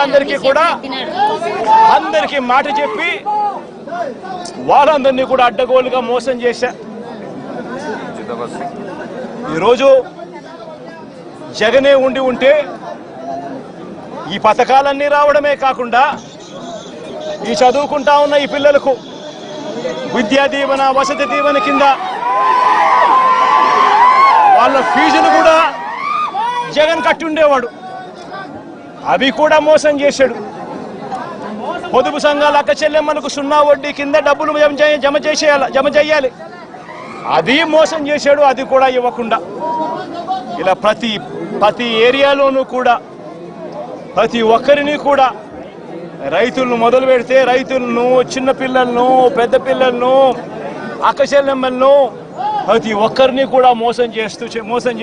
వాళ్ళందరికీ కూడా అందరికీ మాట చెప్పి వాళ్ళందరినీ కూడా అడ్డగోలుగా మోసం చేశా. ఈరోజు జగనే ఉంటే ఈ పథకాలన్నీ రావడమే కాకుండా ఈ చదువుకుంటా ఉన్న ఈ పిల్లలకు విద్యా దీవెన వసతి దీవెన కింద వాళ్ళ ఫీజులు కూడా జగన్ కట్టి ఉండేవాడు. అవి కూడా మోసం చేశాడు. పొదుపు సంఘాల అక్క చెల్లెమ్మలకు 0 వడ్డీ కింద డబ్బులు జమ చేయాలి, అది మోసం చేశాడు. అది కూడా ఇవ్వకుండా ఇలా ప్రతి ఏరియాలోనూ కూడా ప్రతి ఒక్కరిని కూడా రైతులను మొదలు పెడితే రైతులను, చిన్న పిల్లలను, పెద్ద పిల్లలను, అక్క చెల్లెమ్మలను ప్రతి ఒక్కరిని కూడా మోసం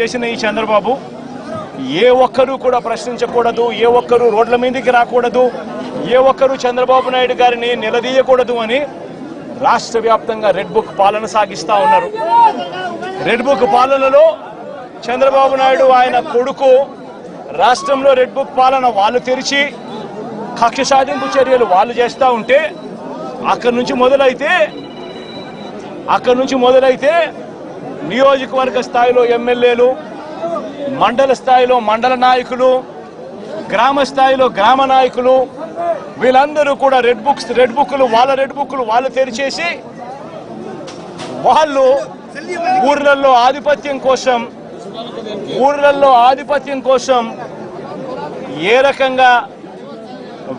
చేసిన ఈ చంద్రబాబు ఏ ఒక్కరూ కూడా ప్రశ్నించకూడదు, ఏ ఒక్కరూ రోడ్ల మీదకి రాకూడదు, ఏ ఒక్కరూ చంద్రబాబు నాయుడు గారిని నిలదీయకూడదు అని రాష్ట్ర వ్యాప్తంగా రెడ్ బుక్ పాలన సాగిస్తూ ఉన్నారు. రెడ్ బుక్ పాలనలో చంద్రబాబు నాయుడు ఆయన కొడుకు రాష్ట్రంలో రెడ్ బుక్ పాలన వాళ్ళు తెరిచి కక్ష సాధింపు చర్యలు వాళ్ళు చేస్తూ ఉంటే అక్కడి నుంచి మొదలైతే నియోజకవర్గ స్థాయిలో ఎమ్మెల్యేలు, మండల స్థాయిలో మండల నాయకులు, గ్రామ స్థాయిలో గ్రామ నాయకులు వీళ్ళందరూ కూడా రెడ్ బుక్లు వాళ్ళు తెరిచేసి వాళ్ళు ఊర్లలో ఆధిపత్యం కోసం ఏ రకంగా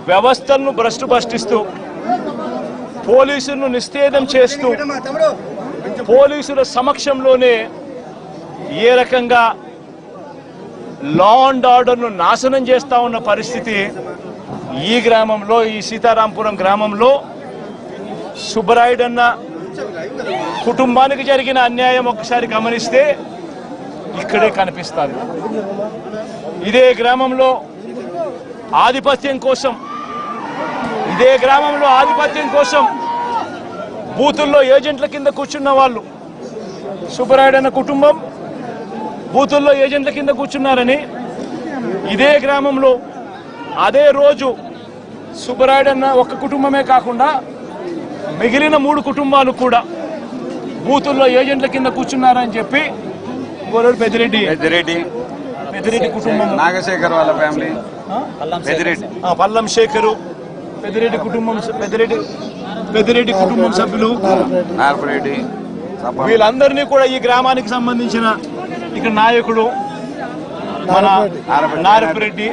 వ్యవస్థలను భ్రష్టిస్తూ పోలీసులను నిస్తేదం చేస్తూ పోలీసుల సమక్షంలోనే ఏ రకంగా లా అండ్ ఆర్డర్ను నాశనం చేస్తా ఉన్న పరిస్థితి ఈ గ్రామంలో, ఈ సీతారాంపురం గ్రామంలో సుబ్బరాయుడన్న కుటుంబానికి జరిగిన అన్యాయం ఒక్కసారి గమనిస్తే ఇక్కడే కనిపిస్తుంది. ఇదే గ్రామంలో ఆధిపత్యం కోసం బూతుల్లో ఏజెంట్ల కింద కూర్చున్న వాళ్ళు, సుబ్బరాయుడన్న కుటుంబం బూతుల్లో ఏజెంట్ల కింద కూర్చున్నారని ఇదే గ్రామంలో అదే రోజు సుబ్బరాయుడన్న ఒక్క కుటుంబమే కాకుండా మిగిలిన 3 కుటుంబాలు కూడా బూతుల్లో ఏజెంట్ల కింద కూర్చున్నారని చెప్పి పెద్దిరెడ్డి కుటుంబం, నాగశేఖర్ వాళ్ళ ఫ్యామిలీ, పల్లం శేఖరు, పెద్దిరెడ్డి కుటుంబం సభ్యులు, వీళ్ళందరినీ కూడా ఈ గ్రామానికి సంబంధించిన ఇక్కడ నాయకుడు మన నారపురెడ్డి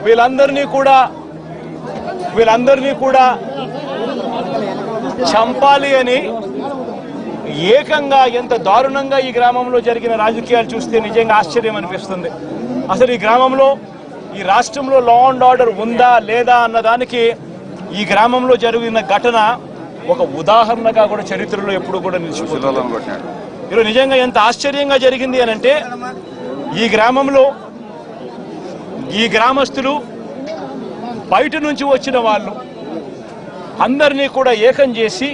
వీళ్ళందరినీ కూడా చంపాలి అని ఏకంగా ఎంత దారుణంగా ఈ గ్రామంలో జరిగిన రాజకీయాలు చూస్తే నిజంగా ఆశ్చర్యం అనిపిస్తుంది. అసలు ఈ గ్రామంలో, ఈ రాష్ట్రంలో లా అండ్ ఆర్డర్ ఉందా లేదా అన్నదానికి ఈ గ్రామంలో జరిగిన ఘటన ఒక ఉదాహరణగా కూడా చరిత్రలో ఎప్పుడు కూడా నిలిచిపోతుంది. ఈరోజు నిజంగా ఎంత ఆశ్చర్యంగా జరిగింది అని అంటే ఈ గ్రామస్తులు బయట నుంచి వచ్చిన వాళ్ళు అందరినీ కూడా ఏకం చేసి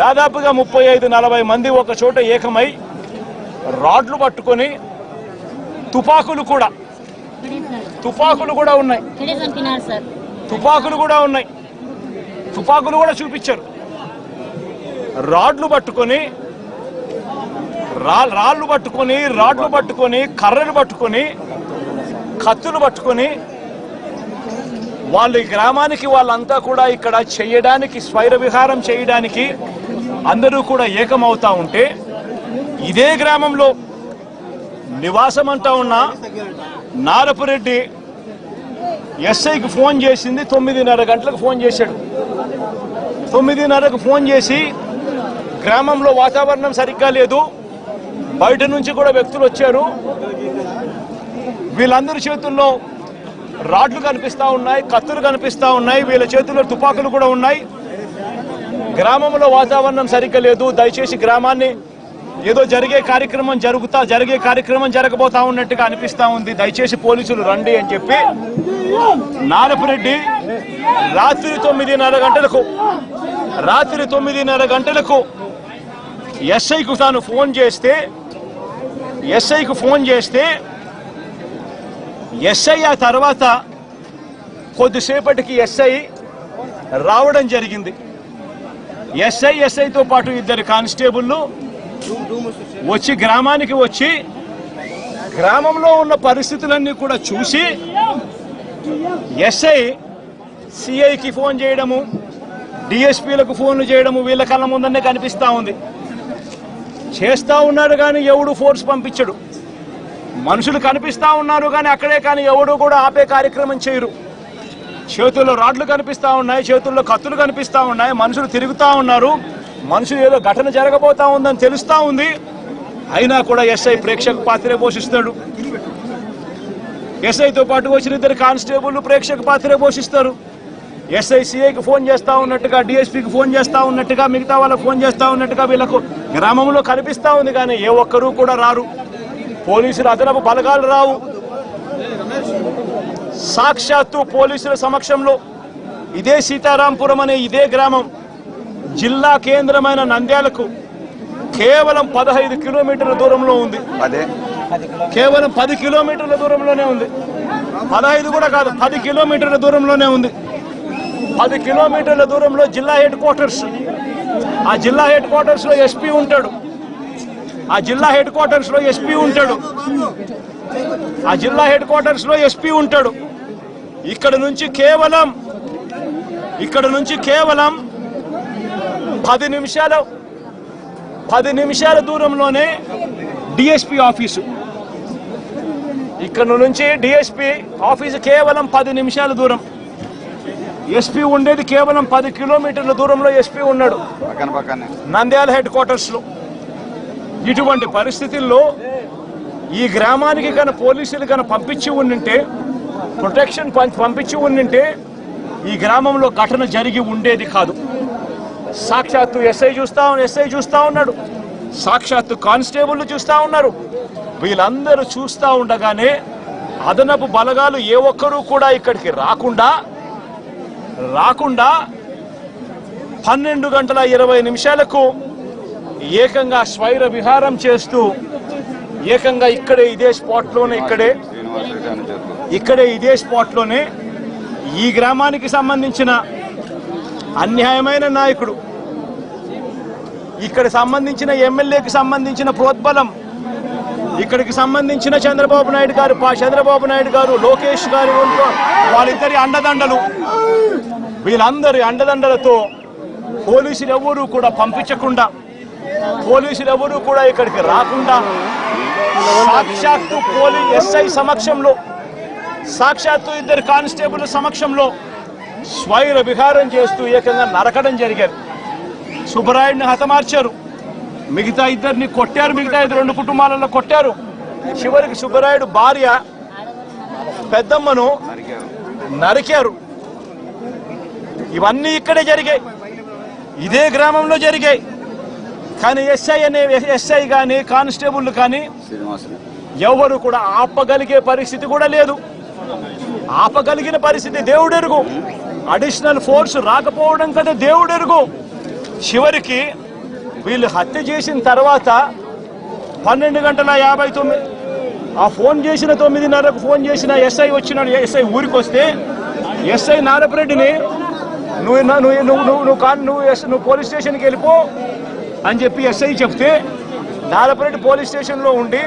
దాదాపుగా 35-40 మంది ఒక చోట ఏకమై రాడ్లు పట్టుకొని తుపాకులు కూడా ఉన్నాయి, తుపాకులు కూడా చూపించారు. రాడ్లు పట్టుకొని కర్రలు పట్టుకొని కత్తులు పట్టుకొని వాళ్ళు ఈ గ్రామానికి వాళ్ళంతా కూడా ఇక్కడ చేయడానికి, స్వైర విహారం చేయడానికి అందరూ కూడా ఏకమవుతా ఉంటే ఇదే గ్రామంలో నివాసం అంటా ఉన్న నారపురెడ్డి ఎస్ఐకి ఫోన్ చేసింది 9:30 గంటలకు ఫోన్ చేశాడు. 9:30కు ఫోన్ చేసి గ్రామంలో వాతావరణం సరిగ్గా లేదు, బయట నుంచి కూడా వ్యక్తులు వచ్చారు, వీళ్ళందరి చేతుల్లో రాడ్లు కనిపిస్తూ ఉన్నాయి, కత్తులు కనిపిస్తూ ఉన్నాయి, వీళ్ళ చేతుల్లో తుపాకులు కూడా ఉన్నాయి, గ్రామంలో వాతావరణం సరిగ్గా లేదు, దయచేసి గ్రామాన్ని ఏదో జరిగే కార్యక్రమం జరగబోతా ఉన్నట్టుగా అనిపిస్తూ ఉంది, దయచేసి పోలీసులు రండి అని చెప్పి నారపురెడ్డి రాత్రి 9:30 గంటలకు ఎస్ఐకు తాను ఫోన్ చేస్తే ఎస్ఐ ఆ తర్వాత కొద్దిసేపటికి ఎస్ఐ రావడం జరిగింది. ఎస్ఐతో పాటు ఇద్దరు కానిస్టేబుళ్ళు వచ్చి గ్రామానికి వచ్చి గ్రామంలో ఉన్న పరిస్థితులన్నీ కూడా చూసి ఎస్ఐ సిఐకి ఫోన్ చేయడము, డిఎస్పీలకు ఫోన్లు చేయడము వీళ్ళ కళ్ళ ముందనే కనిపిస్తూ ఉంది. చేస్తూ ఉన్నాడు కానీ ఎవడు ఫోర్స్ పంపించడు. మనుషులు కనిపిస్తూ ఉన్నారు కానీ అక్కడే కానీ ఎవడు కూడా ఆపే కార్యక్రమం చేయరు. చేతుల్లో రాడ్లు కనిపిస్తూ ఉన్నాయి, చేతుల్లో కత్తులు కనిపిస్తూ ఉన్నాయి, మనుషులు తిరుగుతూ ఉన్నారు. మనుషులు ఏదో ఘటన జరగబోతా ఉందని తెలుస్తూ ఉంది. అయినా కూడా ఎస్ఐ ప్రేక్షక పాత్రే పోషిస్తాడు. ఎస్ఐతో పాటు వచ్చిన ఇద్దరు కానిస్టేబుల్ ప్రేక్షక పాత్రే పోషిస్తారు. ఎస్ఐ సిఐకి ఫోన్ చేస్తూ ఉన్నట్టుగా, డిఎస్పీకి ఫోన్ చేస్తూ ఉన్నట్టుగా, మిగతా వాళ్ళకి ఫోన్ చేస్తూ ఉన్నట్టుగా వీళ్ళకు గ్రామంలో కనిపిస్తూ ఉంది. కానీ ఏ ఒక్కరూ కూడా రారు. పోలీసులు అదనపు బలగాలు రావు. సాక్షాత్తు పోలీసుల సమక్షంలో ఇదే సీతారాంపురం అనే ఇదే గ్రామం జిల్లా కేంద్రమైన నంద్యాలకు కేవలం 15 కిలోమీటర్ల దూరంలో ఉంది. కేవలం 10 కిలోమీటర్ల దూరంలోనే ఉంది. 15 కూడా కాదు, 10 కిలోమీటర్ల దూరంలోనే ఉంది. 10 కిలోమీటర్ల దూరంలో జిల్లా హెడ్ క్వార్టర్స్. ఆ జిల్లా హెడ్ క్వార్టర్స్లో ఎస్పీ ఉంటాడు. ఆ జిల్లా హెడ్ క్వార్టర్స్లో ఎస్పీ ఉంటాడు. ఆ జిల్లా హెడ్ క్వార్టర్స్లో ఎస్పీ ఉంటాడు. ఇక్కడ నుంచి కేవలం 10 నిమిషాల దూరంలోనే డిఎస్పీ ఆఫీసు. ఇక్కడ నుంచి డిఎస్పీ ఆఫీసు కేవలం 10 నిమిషాల దూరం. ఎస్పీ ఉండేది కేవలం 10 కిలోమీటర్ల దూరంలో ఎస్పీ ఉన్నాడు నంద్యాల హెడ్ క్వార్టర్స్లో. ఇటువంటి పరిస్థితుల్లో ఈ గ్రామానికి కన్నా పోలీసులు కన్నా పంపించి ఉండింటే, ప్రొటెక్షన్ పంపించి ఉండింటే ఈ గ్రామంలో ఘటన జరిగి ఉండేది కాదు. సాక్షాత్తు ఎస్ఐ చూస్తూ ఉన్నాడు, సాక్షాత్తు కానిస్టేబుల్ చూస్తూ ఉన్నారు. వీళ్ళందరూ చూస్తూ ఉండగానే అదనపు బలగాలు ఏ ఒక్కరూ కూడా ఇక్కడికి రాకుండా 12:20 ఏకంగా స్వైర విహారం చేస్తూ ఏకంగా ఇక్కడే ఇదే స్పాట్లోనే ఈ గ్రామానికి సంబంధించిన అన్యాయమైన నాయకుడు, ఇక్కడ సంబంధించిన ఎమ్మెల్యేకి సంబంధించిన ప్రోద్బలం, ఇక్కడికి సంబంధించిన చంద్రబాబు నాయుడు గారు లోకేష్ గారు వాళ్ళిద్దరి అండదండలు, వీళ్ళందరి అండదండలతో పోలీసులు ఎవరూ కూడా పంపించకుండా, పోలీసులు ఎవరూ కూడా ఇక్కడికి రాకుండా సాక్షాత్తు ఎస్ఐ సమక్షంలో, సాక్షాత్తు ఇద్దరు కానిస్టేబుల్ సమక్షంలో స్వైర విహారం చేస్తూ ఏకంగా నరకడం జరిగారు. సుబ్బరాయుడిని హతమార్చారు, మిగతా ఇద్దరిని కొట్టారు, మిగతా 2 కుటుంబాలలో కొట్టారు. చివరికి సుబ్బరాయుడు భార్య పెద్దమ్మను నరికారు. ఇవన్నీ ఇక్కడే జరిగాయి, ఇదే గ్రామంలో జరిగాయి. కానీ ఎస్ఐ కానీ కానిస్టేబుల్ కానీ ఎవరు కూడా ఆపగలిగే పరిస్థితి కూడా లేదు. ఆపగలిగిన పరిస్థితి దేవుడెరుగు. అడిషనల్ ఫోర్స్ రాకపోవడం కదా దేవుడెరుగు. చివరికి వీళ్ళు హత్య చేసిన తర్వాత 12:59 ఆ ఫోన్ చేసిన 9:30కు ఫోన్ చేసిన ఎస్ఐ వచ్చినాడు. ఎస్ఐ ఊరికి వస్తే ఎస్ఐ నారపరెడ్డిని నువ్వు పోలీస్ స్టేషన్కి వెళ్ళిపో అని చెప్పి ఎస్ఐ చెప్తే నారపరెడ్డి పోలీస్ స్టేషన్లో ఉండి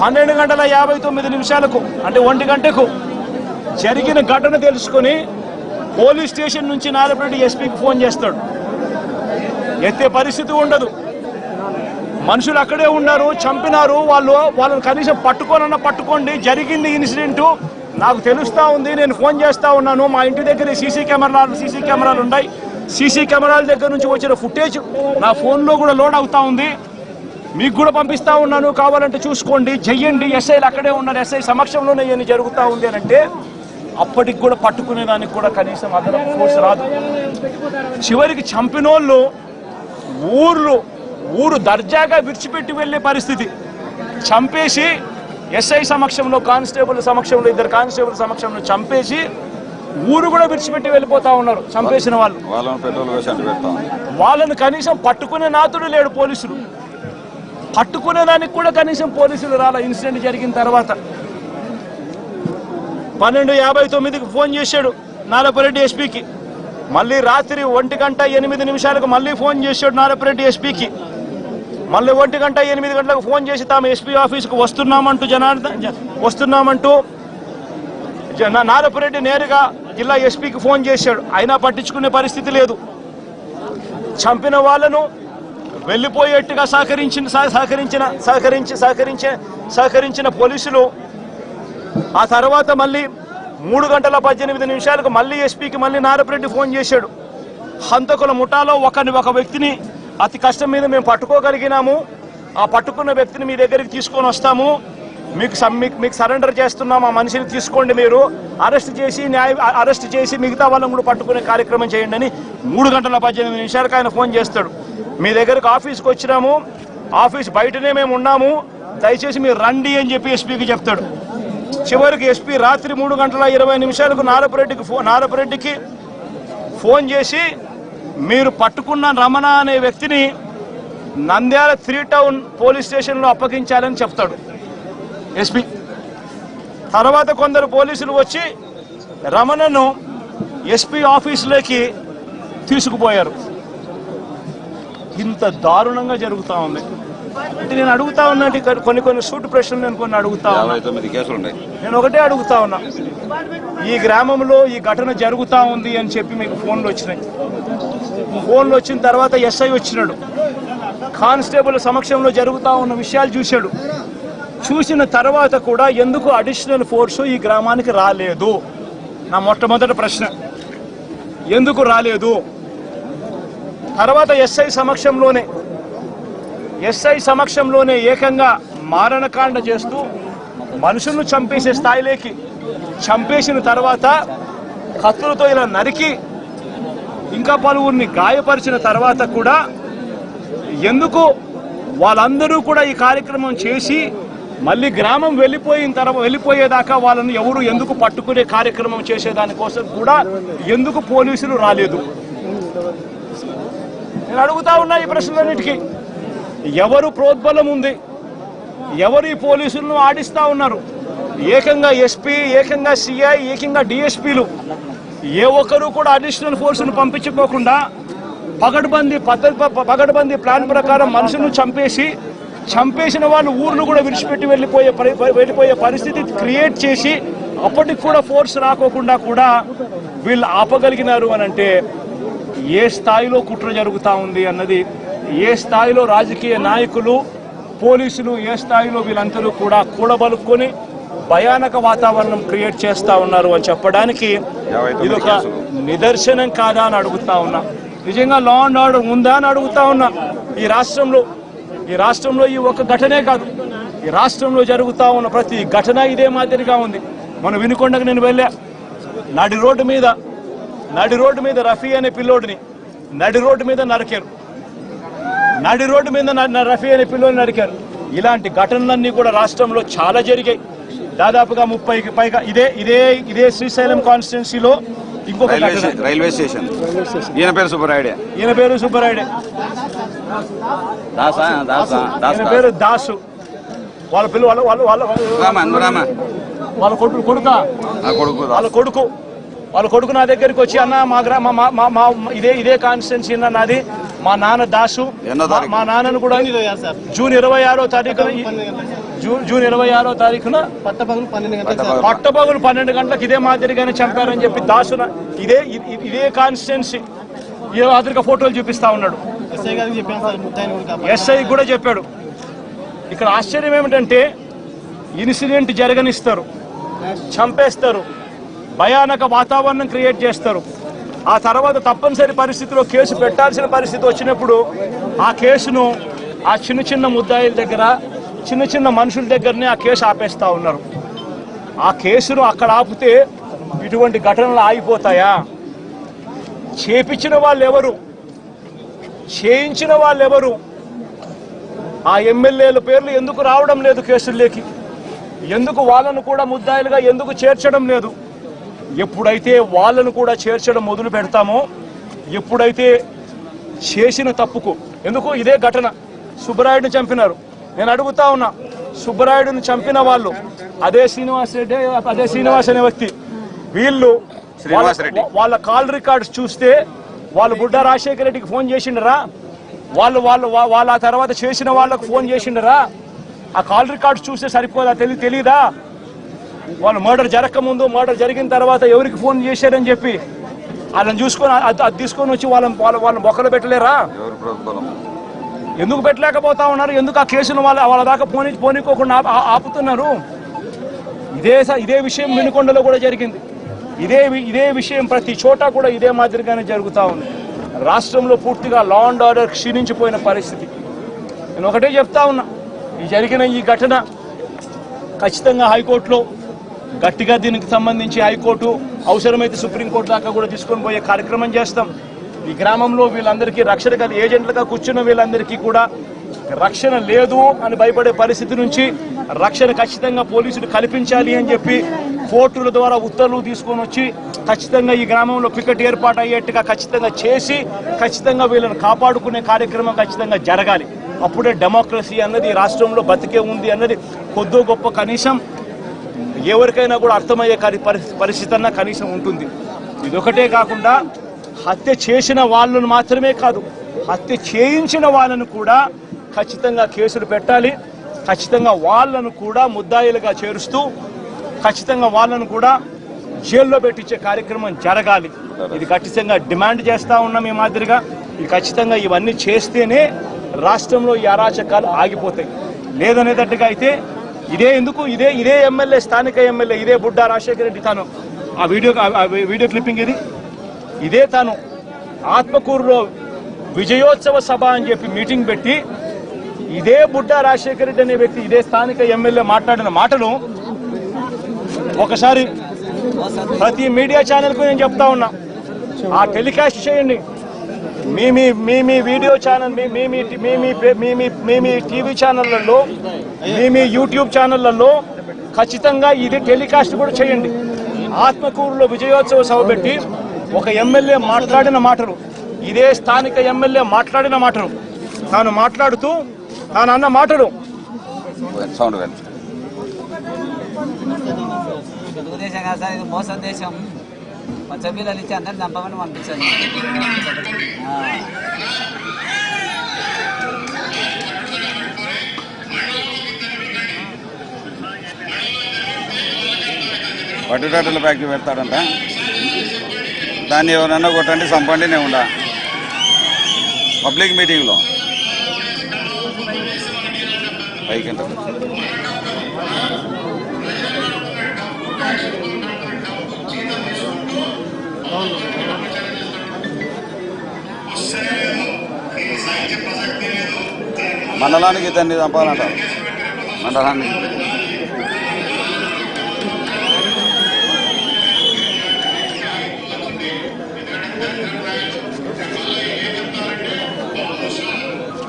12:59 అంటే 1 గంటకు జరిగిన ఘటన తెలుసుకొని పోలీస్ స్టేషన్ నుంచి నారపరెడ్డి ఎస్పీకి ఫోన్ చేస్తాడు. ఎత్తే పరిస్థితి ఉండదు. మనుషులు అక్కడే ఉన్నారు, చంపినారు. వాళ్ళని కనీసం పట్టుకోండి, జరిగింది ఇన్సిడెంటు నాకు తెలుస్తూ ఉంది, నేను ఫోన్ చేస్తూ ఉన్నాను. మా ఇంటి దగ్గర సీసీ కెమెరాలు ఉన్నాయి. సీసీ కెమెరాల దగ్గర నుంచి వచ్చిన ఫుటేజ్ నా ఫోన్లో కూడా లోడ్ అవుతా ఉంది. మీకు కూడా పంపిస్తూ ఉన్నాను, కావాలంటే చూసుకోండి, చెయ్యండి. ఎస్ఐలు అక్కడే ఉన్నారు, ఎస్ఐ సమక్షంలోనే ఇవన్నీ జరుగుతూ ఉంది అని అంటే అప్పటికి కూడా పట్టుకునేదానికి కూడా కనీసం అదనపు ఫోర్స్ రాదు. చివరికి చంపినోళ్ళు ఊరు దర్జాగా విడిచిపెట్టి వెళ్ళే పరిస్థితి. చంపేసి ఎస్ఐ సమక్షంలో, కానిస్టేబుల్ సమక్షంలో, 2 కానిస్టేబుల్ సమక్షంలో చంపేసి ఊరు కూడా విడిచిపెట్టి వెళ్ళిపోతా ఉన్నారు. చంపేసిన వాళ్ళను కనీసం పట్టుకునే నాతుడు లేడు. పోలీసులు పట్టుకునేదానికి కూడా కనీసం పోలీసులు రాలా. ఇన్సిడెంట్ జరిగిన తర్వాత 12:59కి ఫోన్ చేశాడు నారపరెడ్డి ఎస్పీకి. మళ్ళీ రాత్రి 1:08 మళ్ళీ ఫోన్ చేశాడు నారపరెడ్డి ఎస్పీకి. మళ్ళీ 1:08 ఫోన్ చేసి తాము ఎస్పీ ఆఫీస్కి వస్తున్నామంటూ నారపరెడ్డి నేరుగా జిల్లా ఎస్పీకి ఫోన్ చేశాడు. అయినా పట్టించుకునే పరిస్థితి లేదు. చంపిన వాళ్ళను వెళ్ళిపోయేట్టుగా సహకరించిన పోలీసులు ఆ తర్వాత మళ్ళీ 3:18 మళ్ళీ ఎస్పీకి మళ్ళీ నారపరెడ్డి ఫోన్ చేశాడు. హంతకుల ముఠాలో ఒక వ్యక్తిని అతి కష్టం మీద మేము పట్టుకోగలిగినాము. ఆ పట్టుకున్న వ్యక్తిని మీ దగ్గరికి తీసుకొని వస్తాము, మీకు సరెండర్ చేస్తున్నాము, ఆ మనిషిని తీసుకోండి, మీరు అరెస్ట్ చేసి మిగతా వాళ్ళని కూడా పట్టుకునే కార్యక్రమం చేయండి అని 3:18 ఆయన ఫోన్ చేస్తాడు. మీ దగ్గరకు ఆఫీస్కి వచ్చినాము, ఆఫీస్ బయటనే మేము ఉన్నాము, దయచేసి మీరు రండి అని చెప్పి ఎస్పీకి చెప్తాడు. చివరికి ఎస్పీ రాత్రి 3:20 నారపరెడ్డికి ఫోన్ చేసి మీరు పట్టుకున్న రమణ అనే వ్యక్తిని నంద్యాల 3 టౌన్ పోలీస్ స్టేషన్లో అప్పగించాలని చెప్తాడు ఎస్పీ. తర్వాత కొందరు పోలీసులు వచ్చి రమణను ఎస్పీ ఆఫీసులోకి తీసుకుపోయారు. ఇంత దారుణంగా జరుగుతూ ఉంది. అంటే నేను అడుగుతా ఉన్నట్టు కొన్ని సూటు ప్రశ్నలు నేను అడుగుతా ఉన్నా. నేను ఒకటే అడుగుతా ఉన్నా, ఈ గ్రామంలో ఈ ఘటన జరుగుతూ ఉంది అని చెప్పి మీకు ఫోన్లు వచ్చినాయి. ఫోన్లు వచ్చిన తర్వాత ఎస్ఐ వచ్చినాడు, కానిస్టేబుల్ సమక్షంలో జరుగుతూ ఉన్న విషయాలు చూశాడు. చూసిన తర్వాత కూడా ఎందుకు అడిషనల్ ఫోర్సు ఈ గ్రామానికి రాలేదు? నా మొట్టమొదటి ప్రశ్న, ఎందుకు రాలేదు? తర్వాత ఎస్ఐ సమక్షంలోనే ఏకంగా మారణకాండ చేస్తూ మనుషులను చంపేసే స్థాయిలోకి చంపేసిన తర్వాత కత్తులతో ఇలా నరికి ఇంకా పలువురిని గాయపరిచిన తర్వాత కూడా ఎందుకు వాళ్ళందరూ కూడా ఈ కార్యక్రమం చేసి మళ్ళీ గ్రామం వెళ్ళిపోయేదాకా వాళ్ళని ఎవరు ఎందుకు పట్టుకునే కార్యక్రమం చేసేదానికోసం కూడా ఎందుకు పోలీసులు రాలేదు? నేను అడుగుతా ఉన్నా ఈ ప్రశ్నలన్నిటికీ. ఎవరు ప్రోద్బలం ఉంది? ఎవరు ఈ పోలీసులను ఆడిస్తూ ఉన్నారు? ఏకంగా ఎస్పీ, ఏకంగా సిఐ, ఏకంగా డిఎస్పీలు ఏ ఒక్కరూ కూడా అడిషనల్ ఫోర్సును పంపించుకోకుండా పగడ్బందీ ప్లాన్ ప్రకారం మనుషులను చంపేసిన వాళ్ళు ఊర్లు కూడా విడిచిపెట్టి వెళ్ళిపోయే పరిస్థితి క్రియేట్ చేసి అప్పటికి కూడా ఫోర్స్ రాకోకుండా కూడా వీళ్ళు ఆపగలిగినారు అని అంటే ఏ స్థాయిలో కుట్ర జరుగుతూ ఉంది అన్నది, ఏ స్థాయిలో రాజకీయ నాయకులు, పోలీసులు, ఏ స్థాయిలో వీళ్ళందరూ కూడా కూడబలుక్కొని భయానక వాతావరణం క్రియేట్ చేస్తూ ఉన్నారు అని చెప్పడానికి ఇది ఒక నిదర్శనం కాదా అని అడుగుతా ఉన్నా. నిజంగా లా అండ్ ఆర్డర్ ఉందా అని అడుగుతా ఉన్నా. ఈ రాష్ట్రంలో ఈ ఒక ఘటనే కాదు, ఈ రాష్ట్రంలో జరుగుతూ ఉన్న ప్రతి ఘటన ఇదే మాదిరిగా ఉంది. మనం వినుకొండకు నేను వెళ్ళా, నడి రోడ్డు మీద రఫీ అనే పిల్లోడిని నడి రోడ్డు మీద నరికారు. రఫీ అనే పిల్లోడిని నరికారు. ఇలాంటి ఘటనలన్నీ కూడా రాష్ట్రంలో చాలా జరిగాయి. దాదాపుగా 30కి పైగా ఇదే శ్రీశైలం కాన్స్టిట్యున్సీలో ఇంకొక రైల్వే స్టేషన్, ఈయన పేరు సుబ్బరాయుడే, దాసు. వాళ్ళ కొడుకు నా దగ్గరికి వచ్చి, అన్న మా ఇదే కాన్స్టిట్యున్సీ నాది, మా నాన్న దాసు, మా నాన్నను కూడా జూన్ 26వ తారీఖున పట్టపగలు 12 గంటలకు ఇదే మాదిరిగానే చంపారని చెప్పి దాసు ఇదే కాన్స్టిట్యున్సీ మాదిరిగా ఫోటోలు చూపిస్తా ఉన్నాడు. ఎస్ఐ కూడా చెప్పాడు. ఇక్కడ ఆశ్చర్యం ఏమిటంటే ఇన్సిడెంట్ జరగనిస్తారు, చంపేస్తారు, భయానక వాతావరణం క్రియేట్ చేస్తారు. ఆ తర్వాత తప్పనిసరి పరిస్థితిలో కేసు పెట్టాల్సిన పరిస్థితి వచ్చినప్పుడు ఆ కేసును ఆ చిన్న ముద్దాయిల దగ్గర, చిన్న మనుషుల దగ్గరనే ఆ కేసు ఆపేస్తూ ఉన్నారు. ఆ కేసును అక్కడ ఆపితే ఇటువంటి ఘటనలు ఆగిపోతాయా? చేపించిన వాళ్ళు ఎవరు? చేయించిన వాళ్ళు ఎవరు? ఆ ఎమ్మెల్యేల పేర్లు ఎందుకు రావడం లేదు కేసుల్లోకి? ఎందుకు వాళ్ళను కూడా ముద్దాయిలుగా ఎందుకు చేర్చడం లేదు? ఎప్పుడైతే వాళ్ళను కూడా చేర్చడం మొదలు పెడతామో, ఎప్పుడైతే చేసిన తప్పుకు, ఎందుకు ఇదే ఘటన సుబ్బరాయుడిని చంపినారు. నేను అడుగుతా ఉన్నా, సుబ్బరాయుడిని చంపిన వాళ్ళు అదే శ్రీనివాస్ అనే వ్యక్తి వీళ్ళు వాళ్ళ కాల్ రికార్డ్స్ చూస్తే వాళ్ళు బుడ్డా రాజశేఖర రెడ్డికి ఫోన్ చేసిండరా, వాళ్ళు ఆ తర్వాత చేసిన వాళ్ళకు ఫోన్ చేసిండరా? ఆ కాల్ రికార్డ్స్ చూస్తే సరిపోదా? తెలీదా వాళ్ళు మర్డర్ జరగకముందు మర్డర్ జరిగిన తర్వాత ఎవరికి ఫోన్ చేశారని చెప్పి వాళ్ళని చూసుకొని అది తీసుకొని వచ్చి వాళ్ళ మొక్కలు పెట్టలేరా? ఎందుకు పెట్టలేకపోతా ఉన్నారు? ఎందుకు ఆ కేసును వాళ్ళ దాకా పోనీకోకుండా ఆపుతున్నారు? ఇదే విషయం వినుకొండలో కూడా జరిగింది. ఇదే విషయం ప్రతి చోట కూడా ఇదే మాదిరిగానే జరుగుతూ ఉంది. రాష్ట్రంలో పూర్తిగా లా అండ్ ఆర్డర్ క్షీణించిపోయిన పరిస్థితి. నేను ఒకటే చెప్తా ఉన్నా, జరిగిన ఈ ఘటన ఖచ్చితంగా హైకోర్టులో గట్టిగా దీనికి సంబంధించి హైకోర్టు అవసరమైతే సుప్రీంకోర్టు దాకా కూడా తీసుకొని పోయే కార్యక్రమం చేస్తాం. ఈ గ్రామంలో వీళ్ళందరికీ రక్షణ ఏజెంట్లుగా కూర్చున్న వీళ్ళందరికీ కూడా రక్షణ లేదు అని భయపడే పరిస్థితి నుంచి రక్షణ ఖచ్చితంగా పోలీసులు కల్పించాలి అని చెప్పి కోర్టుల ద్వారా ఉత్తర్వులు తీసుకొని వచ్చి ఖచ్చితంగా ఈ గ్రామంలో పికెట్ ఏర్పాటు అయ్యేట్టుగా ఖచ్చితంగా చేసి ఖచ్చితంగా వీళ్ళని కాపాడుకునే కార్యక్రమం ఖచ్చితంగా జరగాలి. అప్పుడే డెమోక్రసీ అన్నది రాష్ట్రంలో బతికే ఉంది అన్నది కొద్దో గొప్ప కనీసం ఎవరికైనా కూడా అర్థమయ్యే పరిస్థితి అన్న కనీసం ఉంటుంది. ఇదొకటే కాకుండా హత్య చేసిన వాళ్ళను మాత్రమే కాదు, హత్య చేయించిన వాళ్ళను కూడా ఖచ్చితంగా కేసులు పెట్టాలి. ఖచ్చితంగా వాళ్ళను కూడా ముద్దాయిలుగా చేరుస్తూ ఖచ్చితంగా వాళ్ళను కూడా జైల్లో పెట్టించే కార్యక్రమం జరగాలి. ఇది ఖచ్చితంగా డిమాండ్ చేస్తూ ఉన్నాం. ఈ మాదిరిగా ఇది ఖచ్చితంగా ఇవన్నీ చేస్తేనే రాష్ట్రంలో ఈ అరాచకాలు ఆగిపోతాయి. లేదనేటట్టుగా అయితే ఇదే ఎమ్మెల్యే, స్థానిక ఎమ్మెల్యే ఇదే బుడ్డా రాజశేఖర రెడ్డి తాను ఆ వీడియో క్లిప్పింగ్ ఇదే తాను ఆత్మకూరులో విజయోత్సవ సభ అని చెప్పి మీటింగ్ పెట్టి ఇదే బుడ్డా రాజశేఖర రెడ్డి అనే వ్యక్తి ఇదే స్థానిక ఎమ్మెల్యే మాట్లాడిన మాటలు ఒకసారి ప్రతి మీడియా ఛానల్కు నేను చెప్తా ఉన్నా, ఆ టెలికాస్ట్ చేయండి. మీ వీడియో ఛానల్ మీ టీవీ ఛానళ్లలో మీ యూట్యూబ్ ఛానళ్లలో ఖచ్చితంగా ఇది టెలికాస్ట్ కూడా చేయండి. ఆత్మకూరులో విజయోత్సవ సభ పెట్టి ఒక ఎమ్మెల్యే మాట్లాడిన మాటలు, ఇదే స్థానిక ఎమ్మెల్యే మాట్లాడిన మాటలు, తాను మాట్లాడుతూ తాను అన్న మాటలు తెలుగుదేశం కాదు సార్, ఇది మోసం దేశం. పచ్చబిల్లలు ఇచ్చి అందరిని చంపమని పంపించండి. పట్టుటల ఫ్యాక్టరీ పెడతాడంట, దాన్ని ఎవరన్నా కొట్టండి చంపండి నేను ఉండా పబ్లిక్ మీటింగ్లో పైకి మండలానికి ఇద్దరిని చంపాలంటారు. మండలానికి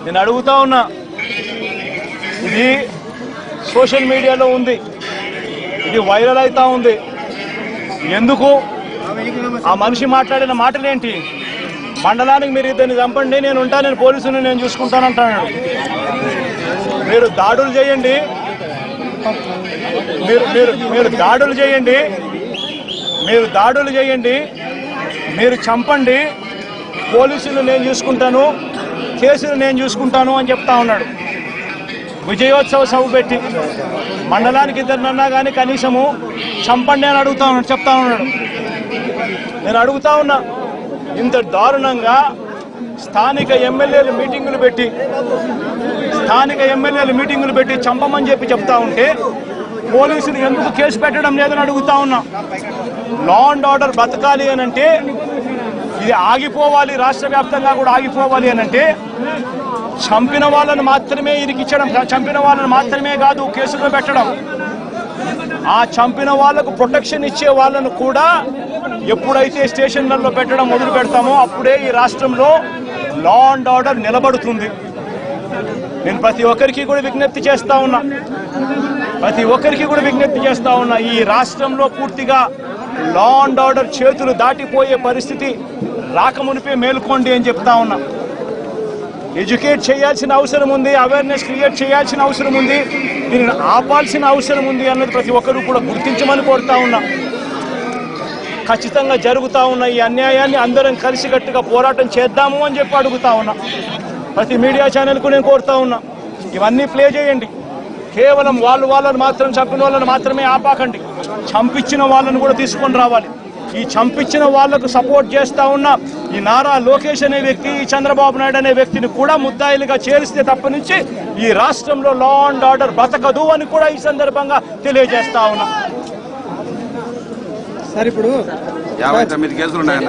నేను అడుగుతా ఉన్నా, ఇది సోషల్ మీడియాలో ఉంది, ఇది వైరల్ అవుతా ఉంది. ఎందుకు ఆ మనిషి మాట్లాడిన మాటలేంటి? మండలానికి మీరు ఇద్దరిని చంపండి, నేను ఉంటాను, నేను పోలీసుని నేను చూసుకుంటానంటాను. మీరు దాడులు చేయండి, మీరు దాడులు చేయండి, మీరు చంపండి, పోలీసులు నేను చూసుకుంటాను, కేసులు నేను చూసుకుంటాను అని చెప్తా ఉన్నాడు. విజయోత్సవ సభ పెట్టి మండలానికి ఇద్దరినన్నా కానీ కనీసము చంపండి అని చెప్తా ఉన్నాడు. నేను అడుగుతా ఉన్నా, ఇంత దారుణంగా స్థానిక ఎమ్మెల్యేలు మీటింగులు పెట్టి చంపమని చెప్పి చెప్తా ఉంటే పోలీసులు ఎందుకు కేసు పెట్టడం లేదని అడుగుతా ఉన్నా. లా అండ్ ఆర్డర్ బతకాలి అని అంటే ఇది ఆగిపోవాలి, రాష్ట్ర వ్యాప్తంగా కూడా ఆగిపోవాలి అని అంటే చంపిన వాళ్ళను మాత్రమే ఇరికించడం, చంపిన వాళ్ళను మాత్రమే కాదు కేసులో పెట్టడం, ఆ చంపిన వాళ్లకు ప్రొటెక్షన్ ఇచ్చే వాళ్ళను కూడా ఎప్పుడైతే స్టేషన్లలో పెట్టడం మొదలు పెడతామో అప్పుడే ఈ రాష్ట్రంలో లా అండ్ ఆర్డర్ నిలబడుతుంది. నేను ప్రతి ఒక్కరికి కూడా విజ్ఞప్తి చేస్తా ఉన్నా, ఈ రాష్ట్రంలో పూర్తిగా లా అండ్ ఆర్డర్ చేతులు దాటిపోయే పరిస్థితి రాకమునిపే మేల్కోండి అని చెప్తా ఉన్నా. ఎడ్యుకేట్ చేయాల్సిన అవసరం ఉంది, అవేర్నెస్ క్రియేట్ చేయాల్సిన అవసరం ఉంది, దీనిని ఆపాల్సిన అవసరం ఉంది అన్నది ప్రతి ఒక్కరూ కూడా గుర్తించమని కోరుతా ఉన్నా. ఖచ్చితంగా జరుగుతూ ఉన్న ఈ అన్యాయాన్ని అందరం కలిసికట్టుగా పోరాటం చేద్దాము అని చెప్పి అడుగుతా ఉన్నా. ప్రతి మీడియా ఛానల్కు నేను కోరుతా ఉన్నా, ఇవన్నీ ప్లే చేయండి. కేవలం వాళ్ళని మాత్రం చంపిన వాళ్ళని మాత్రమే ఆపాకండి, చంపించిన వాళ్ళని కూడా తీసుకొని రావాలి. ఈ చంపించిన వాళ్లకు సపోర్ట్ చేస్తూ ఉన్న ఈ నారా లోకేష్ అనే వ్యక్తి, ఈ చంద్రబాబు నాయుడు అనే వ్యక్తిని కూడా ముద్దాయిలుగా చేరిస్తే తప్ప నుంచి ఈ రాష్ట్రంలో లా అండ్ ఆర్డర్ బతకదు అని కూడా ఈ సందర్భంగా తెలియజేస్తా ఉన్నా. సార్ ఇప్పుడు 59 కేసులు ఉన్నాయి.